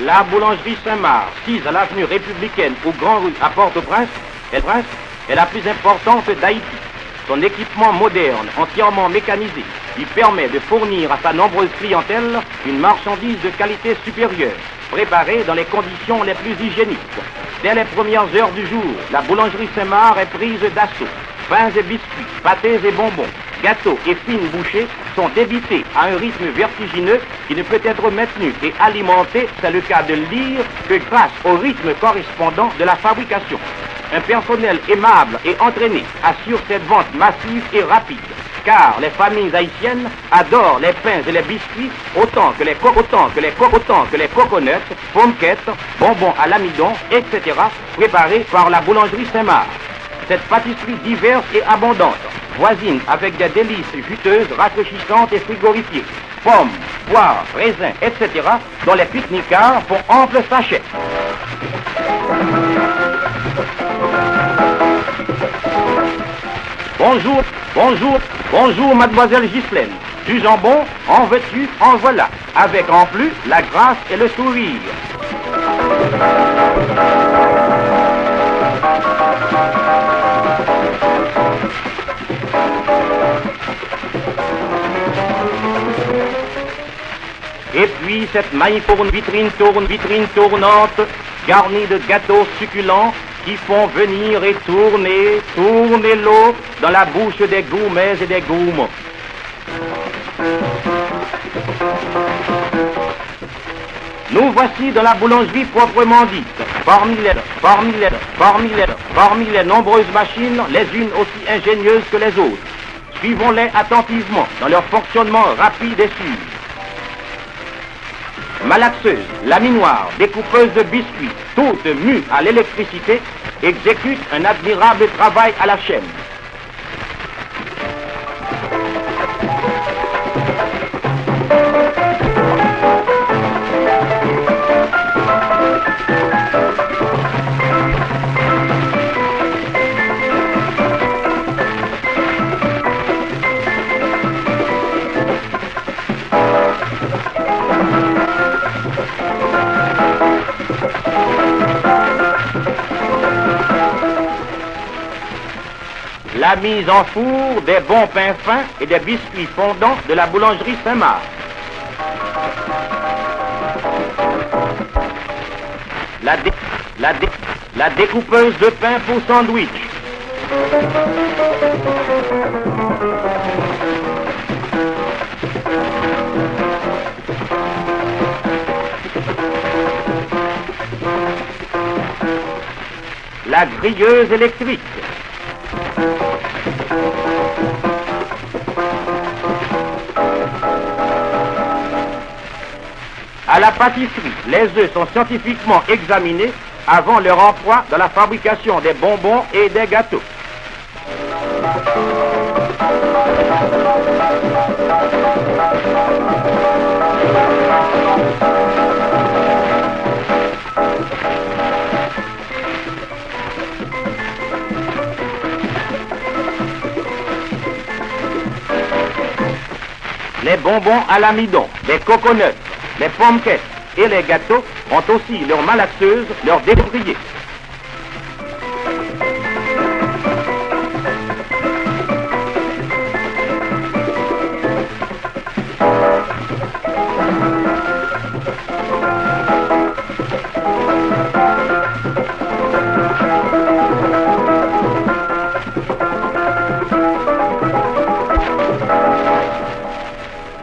La boulangerie Saint-Marc, sise à l'avenue républicaine ou Grand Rue à Port-au-Prince, est la plus importante d'Haïti. Son équipement moderne, entièrement mécanisé, lui permet de fournir à sa nombreuse clientèle une marchandise de qualité supérieure, préparée dans les conditions les plus hygiéniques. Dès les premières heures du jour, la boulangerie Saint-Marc est prise d'assaut. Pains et biscuits, pâtés et bonbons, gâteaux et fines bouchées sont débités à un rythme vertigineux qui ne peut être maintenu et alimenté, c'est le cas de le dire, que grâce au rythme correspondant de la fabrication. Un personnel aimable et entraîné assure cette vente massive et rapide, car les familles haïtiennes adorent les pains et les biscuits autant que les coconuts, pomquettes, bonbons à l'amidon, etc., préparés par la boulangerie Saint-Marc. Cette pâtisserie diverse et abondante voisine avec des délices juteuses, rafraîchissantes et frigorifiées, pommes, poires, raisins, etc., dont les pique-niquards font ample sachet. Bonjour, mademoiselle Ghislaine. Du jambon, en veux-tu, en voilà, avec en plus la grâce et le sourire. Et puis cette magnifique vitrine tournante, garnie de gâteaux succulents qui font venir et tourner l'eau dans la bouche des gourmets et des gourmands. Nous voici dans la boulangerie proprement dite. Parmi les nombreuses machines, les unes aussi ingénieuses que les autres. Suivons-les attentivement dans leur fonctionnement rapide et sûr. Malaxeuse, laminoire, découpeuse de biscuits, toutes mues à l'électricité, exécutent un admirable travail à la chaîne. La mise en four des bons pains fins et des biscuits fondants de la boulangerie Saint-Marc. La découpeuse de pain pour sandwich. La grilleuse électrique. À la pâtisserie, les œufs sont scientifiquement examinés avant leur emploi dans la fabrication des bonbons et des gâteaux. Les bonbons à l'amidon, les coconuts, les pomquettes et les gâteaux ont aussi leur malaxeuse, leur débrouillé.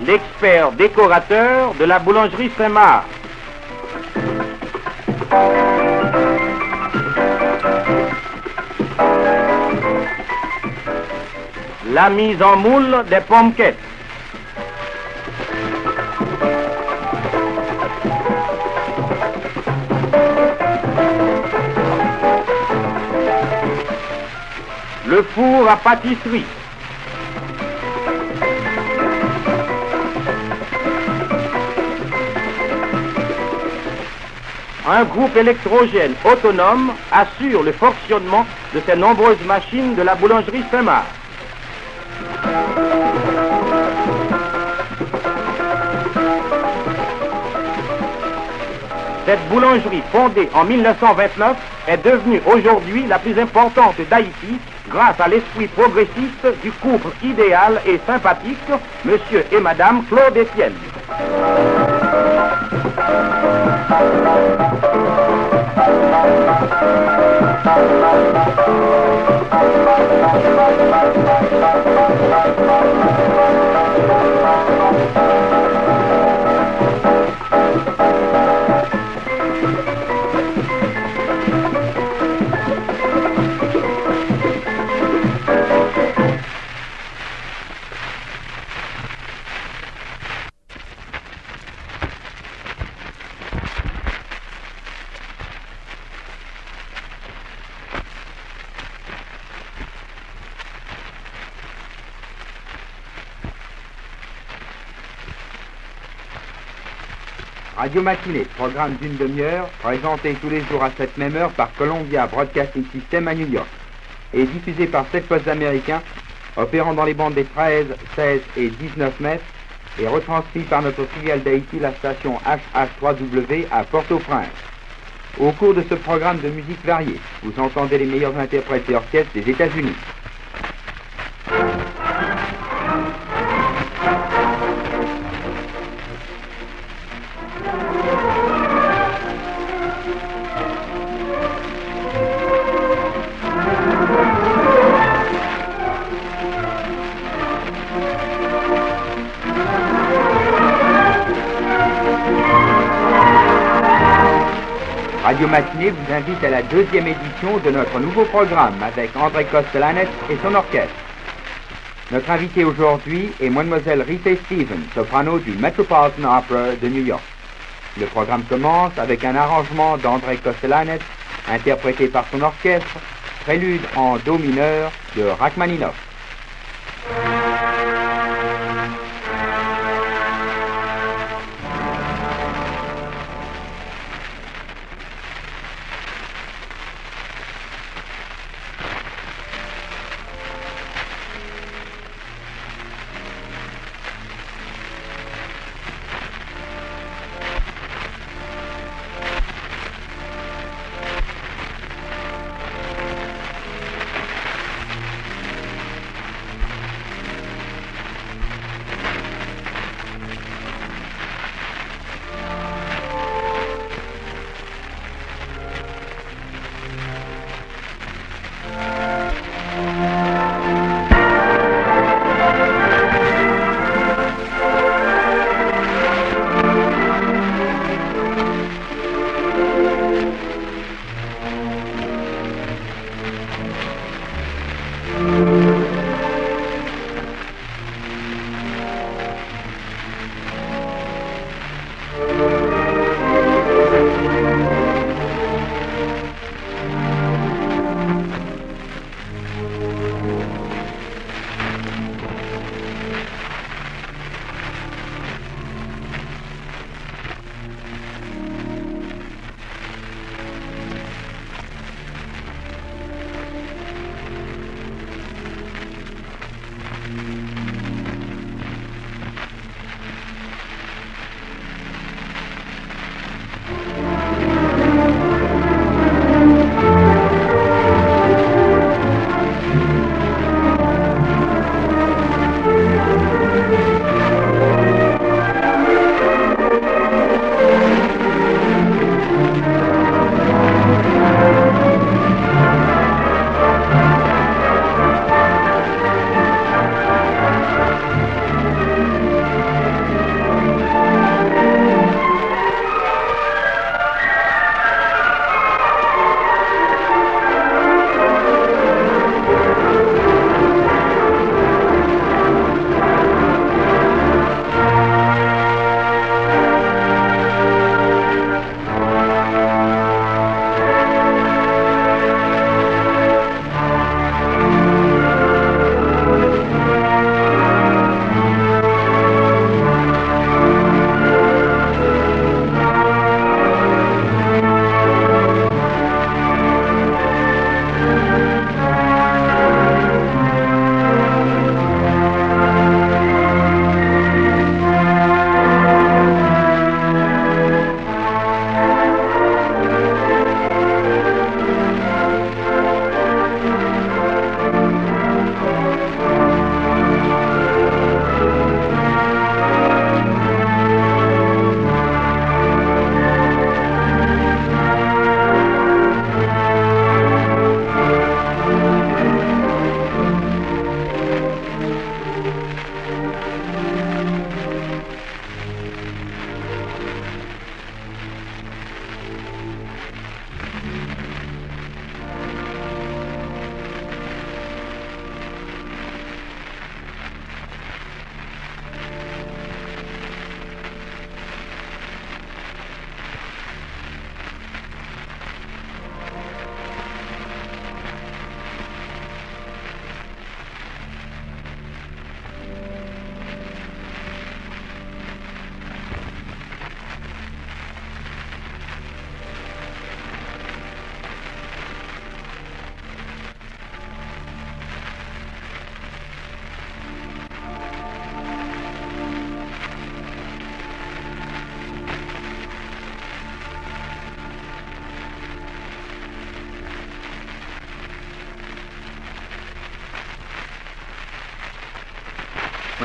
L'expert décorateur de la boulangerie Saint-Marc. La mise en moule des pomquettes. Le four à pâtisserie. Un groupe électrogène autonome assure le fonctionnement de ces nombreuses machines de la boulangerie Saint-Marc. Cette boulangerie, fondée en 1929, est devenue aujourd'hui la plus importante d'Haïti grâce à l'esprit progressiste du couple idéal et sympathique, Monsieur et Madame Claude Etienne. Radio Matinée, programme d'une demi-heure, présenté tous les jours à cette même heure par Columbia Broadcasting System à New York, et diffusé par 7 postes américains, opérant dans les bandes des 13, 16 et 19 mètres, et retransmis par notre filiale d'Haïti, la station HH3W à Port-au-Prince. Au cours de ce programme de musique variée, vous entendez les meilleurs interprètes et orchestres des États-Unis. Radio Matinée vous invite à la deuxième édition de notre nouveau programme avec André Kostelanetz et son orchestre. Notre invité aujourd'hui est Mademoiselle Rita Stevens, soprano du Metropolitan Opera de New York. Le programme commence avec un arrangement d'André Kostelanetz, interprété par son orchestre, prélude en do mineur de Rachmaninoff.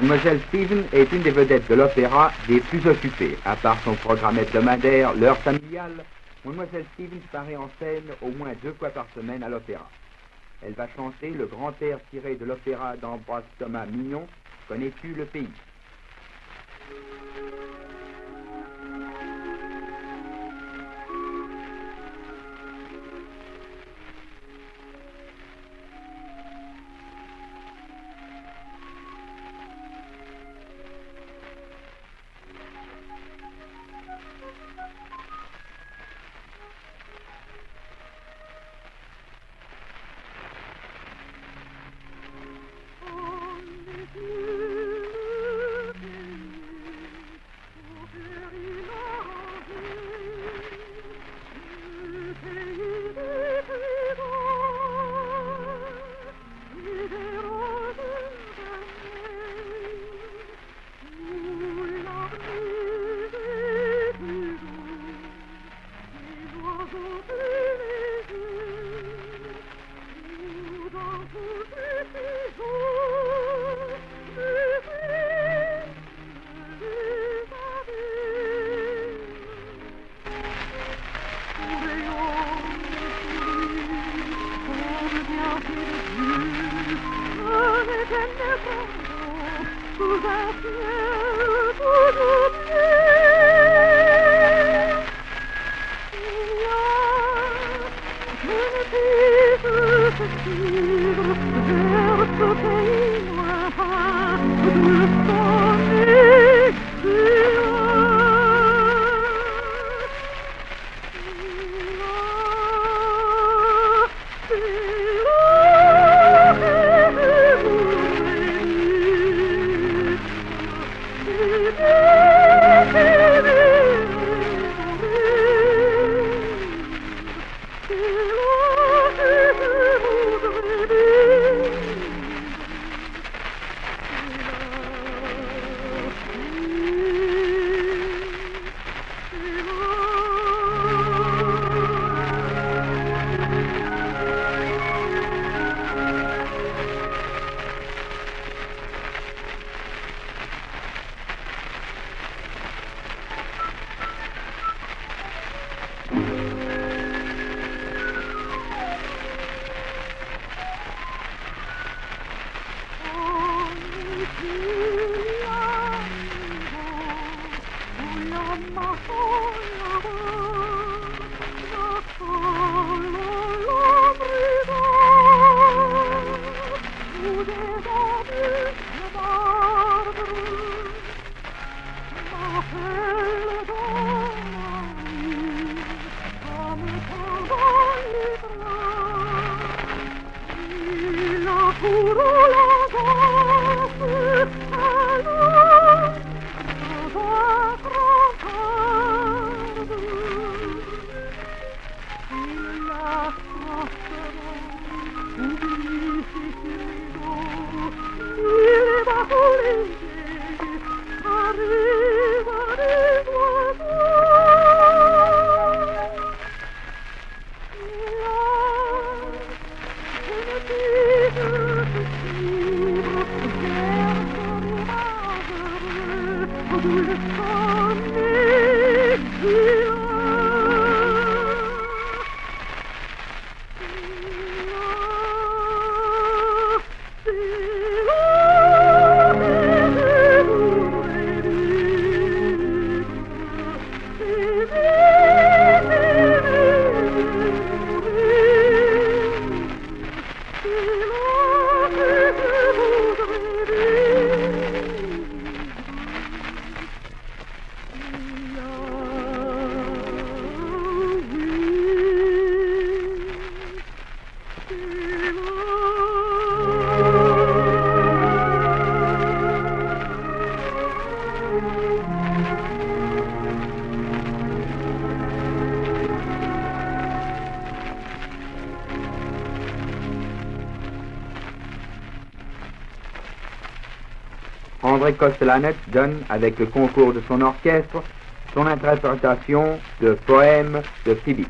Mademoiselle Steven est une des vedettes de l'opéra des plus occupées. À part son programme hebdomadaire, l'heure familiale, Mademoiselle Steven paraît en scène au moins 2 fois par semaine à l'opéra. Elle va chanter le grand air tiré de l'opéra d'Ambroise Thomas Mignon, Connais-tu le pays? André Kostelanetz donne, avec le concours de son orchestre, son interprétation de poème de Fibic.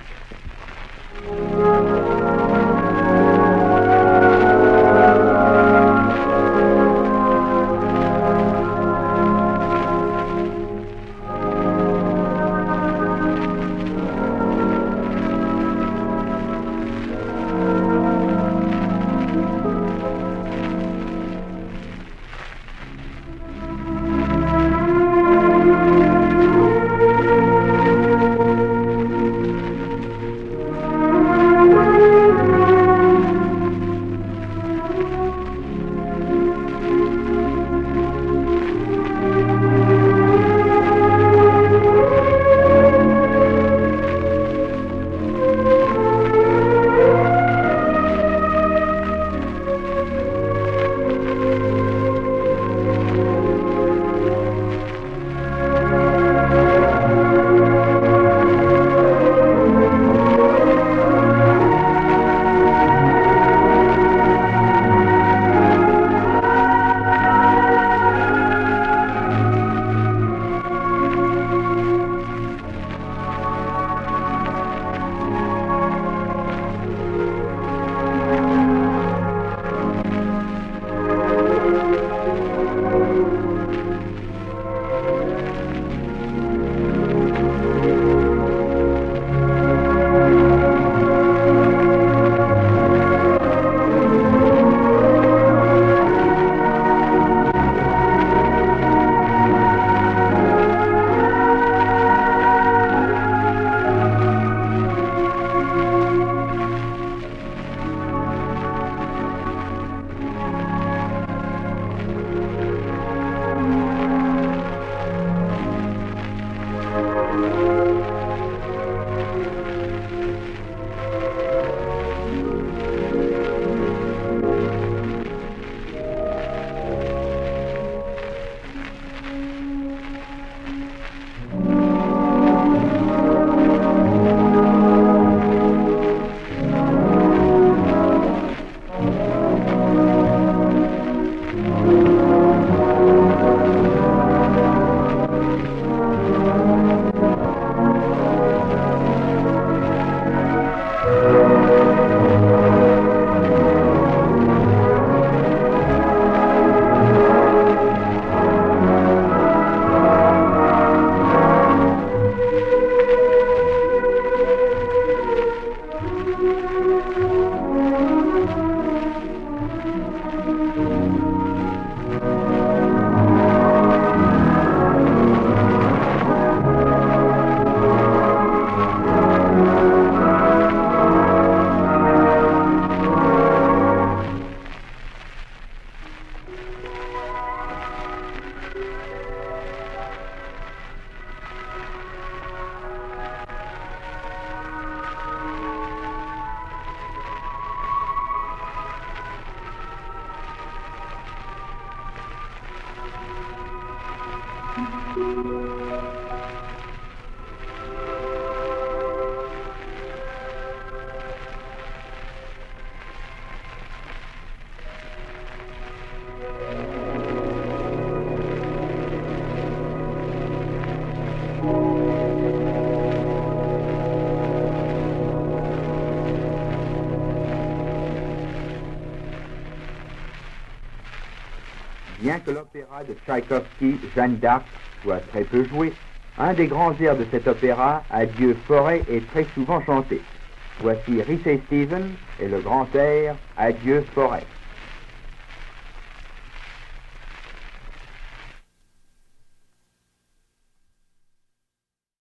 Bien que l'opéra de Tchaïkovski, Jeanne d'Arc, soit très peu joué, un des grands airs de cet opéra, Adieu forêt, est très souvent chanté. Voici Rhys et Stevens et le grand air Adieu forêt.